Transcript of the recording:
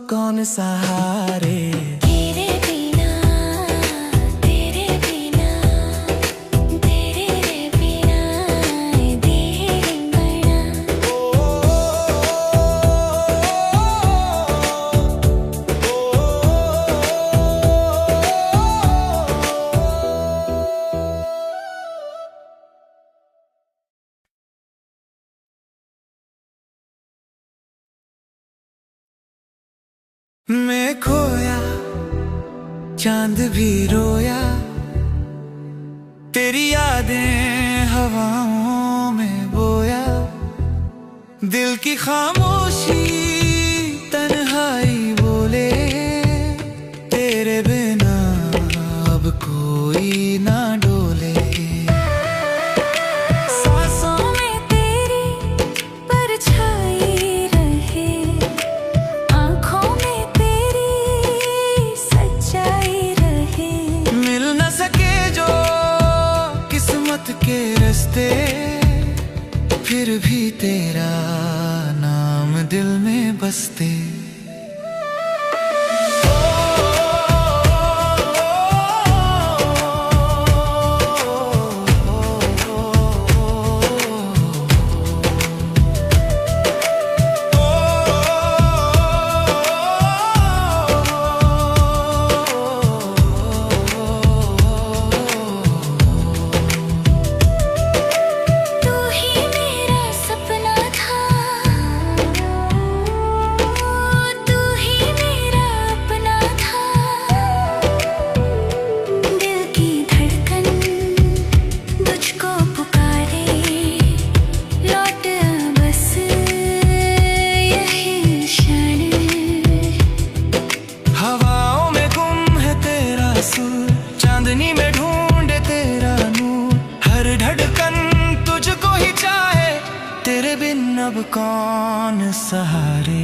कौन सहारे। तेरे बिना, तेरे बिना, तेरे बिना दिल बना। मैं खोया चांद भी रोया, तेरी यादें हवाओं में बोया। दिल की खामोशी तन्हाई बोले, तेरे बिना अब कोई ना डोले। सांसों में तेरी परछाई रहे, आँखों में तेरी सच्चाई रहे। मिल न सके जो किस्मत के रास्ते, फिर भी तेरा नाम दिल में बसते। तू ही मेरा सपना था, तू ही मेरा अपना था। दिल की धड़कन तुझको पुकारे, लौट आ बस यही क्षण। हवाओं में गुम है तेरा सुर, चांदनी में ढूंढे तेरा नूर। हर धड़कन तुझको ही चाहे, तेरे बिन अब कौन सहारे।